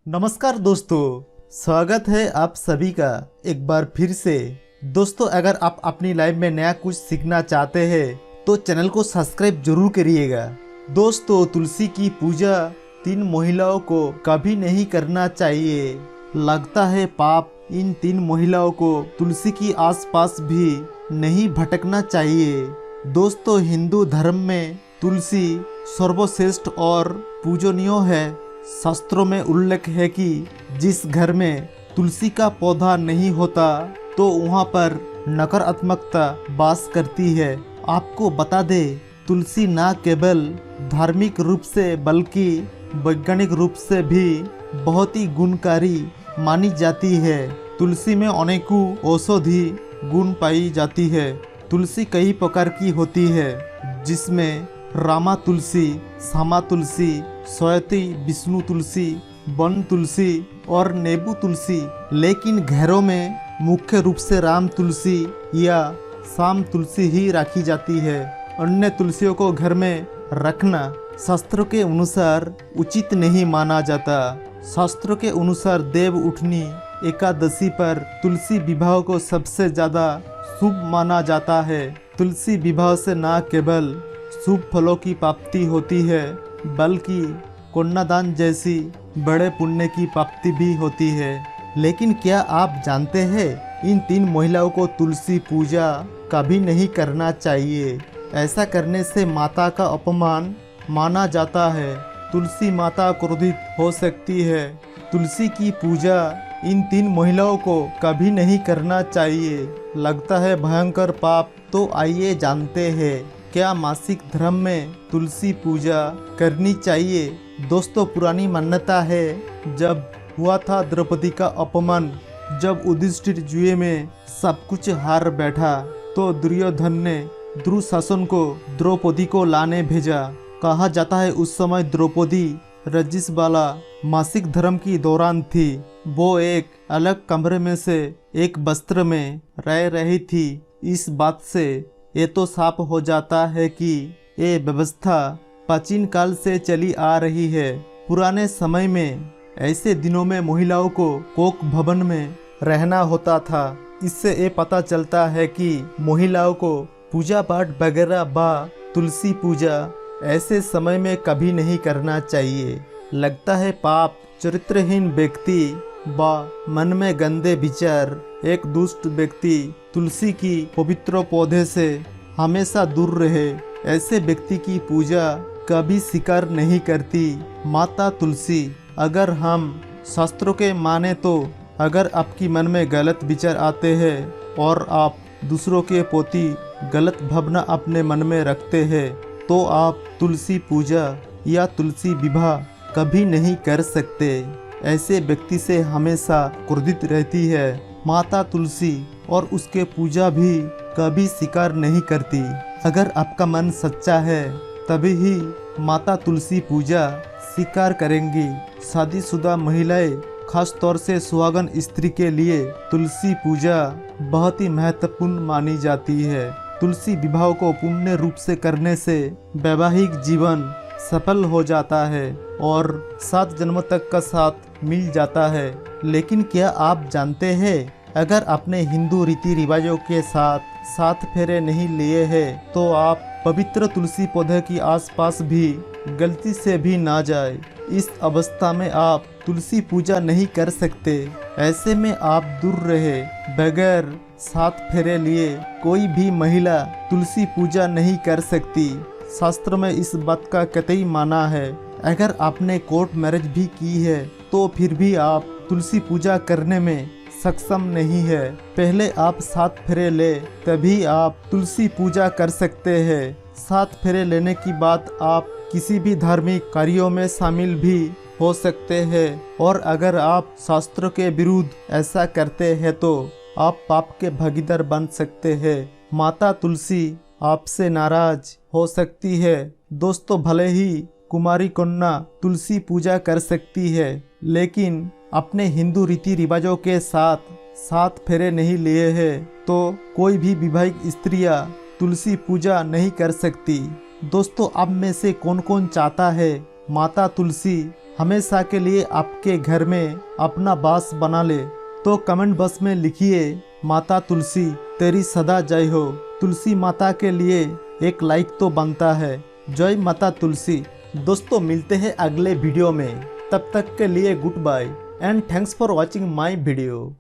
नमस्कार दोस्तों, स्वागत है आप सभी का एक बार फिर से। दोस्तों, अगर आप अपनी लाइफ में नया कुछ सीखना चाहते हैं तो चैनल को सब्सक्राइब जरूर करिएगा। दोस्तों, तुलसी की पूजा 3 महिलाओं को कभी नहीं करना चाहिए। लगता है पाप। इन 3 महिलाओं को तुलसी की आसपास भी नहीं भटकना चाहिए। दोस्तों, हिंदू धर्म में तुलसी सर्वश्रेष्ठ और पूजनीय है। शास्त्रों में उल्लेख है कि जिस घर में तुलसी का पौधा नहीं होता तो वहाँ पर नकारात्मकता वास करती है। आपको बता दे, तुलसी न केवल धार्मिक रूप से बल्कि वैज्ञानिक रूप से भी बहुत ही गुणकारी मानी जाती है। तुलसी में अनेकों औषधि गुण पाई जाती है। तुलसी कई प्रकार की होती है, जिसमें रामा तुलसी, सामा तुलसी, स्वयती विष्णु तुलसी, वन तुलसी और नेबू तुलसी। लेकिन घरों में मुख्य रूप से राम तुलसी या शाम तुलसी ही रखी जाती है। अन्य तुलसियों को घर में रखना शास्त्रों के अनुसार उचित नहीं माना जाता। शास्त्रों के अनुसार देव उठनी एकादशी पर तुलसी विवाह को सबसे ज़्यादा शुभ माना जाता है। तुलसी विवाह से न केवल शुभ फलों की प्राप्ति होती है बल्कि कन्यादान जैसी बड़े पुण्य की प्राप्ति भी होती है। लेकिन क्या आप जानते हैं, इन 3 महिलाओं को तुलसी पूजा कभी नहीं करना चाहिए। ऐसा करने से माता का अपमान माना जाता है। तुलसी माता क्रोधित हो सकती है। तुलसी की पूजा इन 3 महिलाओं को कभी नहीं करना चाहिए। लगता है भयंकर पाप। तो आइए जानते हैं, क्या मासिक धर्म में तुलसी पूजा करनी चाहिए। दोस्तों, पुरानी मान्यता है, जब हुआ था द्रौपदी का अपमान, जब युधिष्ठिर जुए में सब कुछ हार बैठा तो दुर्योधन ने दुशासन को द्रौपदी को लाने भेजा। कहा जाता है उस समय द्रौपदी रजस्वाला मासिक धर्म की दौरान थी। वो एक अलग कमरे में से एक वस्त्र में रह रही थी। इस बात से ये तो साफ हो जाता है कि ये व्यवस्था प्राचीन काल से चली आ रही है। पुराने समय में ऐसे दिनों में महिलाओं को कोक भवन में रहना होता था। इससे ये पता चलता है कि महिलाओं को पूजा पाठ वगैरह व तुलसी पूजा ऐसे समय में कभी नहीं करना चाहिए। लगता है पाप। चरित्रहीन व्यक्ति व मन में गंदे विचार, एक दुष्ट व्यक्ति तुलसी की पवित्र पौधे से हमेशा दूर रहे। ऐसे व्यक्ति की पूजा कभी स्वीकार नहीं करती माता तुलसी। अगर हम शास्त्रों के माने तो अगर आपकी मन में गलत विचार आते हैं और आप दूसरों के प्रति गलत भावना अपने मन में रखते हैं तो आप तुलसी पूजा या तुलसी विवाह कभी नहीं कर सकते। ऐसे व्यक्ति से हमेशा क्रोधित रहती है माता तुलसी और उसके पूजा भी कभी स्वीकार नहीं करती। अगर आपका मन सच्चा है तभी ही माता तुलसी पूजा स्वीकार करेंगी। शादीशुदा महिलाएं, खास तौर से सुहागन स्त्री के लिए तुलसी पूजा बहुत ही महत्वपूर्ण मानी जाती है। तुलसी विवाह को पूर्ण रूप से करने से वैवाहिक जीवन सफल हो जाता है और 7 जन्मों तक का साथ मिल जाता है। लेकिन क्या आप जानते हैं, अगर आपने हिंदू रीति रिवाजों के साथ 7 फेरे नहीं लिए हैं तो आप पवित्र तुलसी पौधे की आसपास भी गलती से भी ना जाए। इस अवस्था में आप तुलसी पूजा नहीं कर सकते। ऐसे में आप दूर रहे। बगैर 7 फेरे लिए कोई भी महिला तुलसी पूजा नहीं कर सकती। शास्त्र में इस बात का कतई माना है। अगर आपने कोर्ट मैरिज भी की है तो फिर भी आप तुलसी पूजा करने में सक्षम नहीं है। पहले आप 7 फेरे ले, तभी आप तुलसी पूजा कर सकते हैं। 7 फेरे लेने की बाद आप किसी भी धार्मिक कार्यों में शामिल भी हो सकते हैं और अगर आप शास्त्रों के विरुद्ध ऐसा करते हैं तो आप पाप के भागीदार बन सकते हैं। माता तुलसी आपसे नाराज हो सकती है। दोस्तों, भले ही कुमारी कन्या तुलसी पूजा कर सकती है, लेकिन अपने हिंदू रीति रिवाजों के साथ 7 फेरे नहीं लिए हैं तो कोई भी विवाहित स्त्रियां तुलसी पूजा नहीं कर सकती। दोस्तों, आप में से कौन कौन चाहता है माता तुलसी हमेशा के लिए आपके घर में अपना वास बना ले? तो कमेंट बॉक्स में लिखिए, माता तुलसी तेरी सदा जय हो। तुलसी माता के लिए एक लाइक तो बनता है। जय माता तुलसी। दोस्तों, मिलते हैं अगले वीडियो में। तब तक के लिए good bye and thanks for watching my video.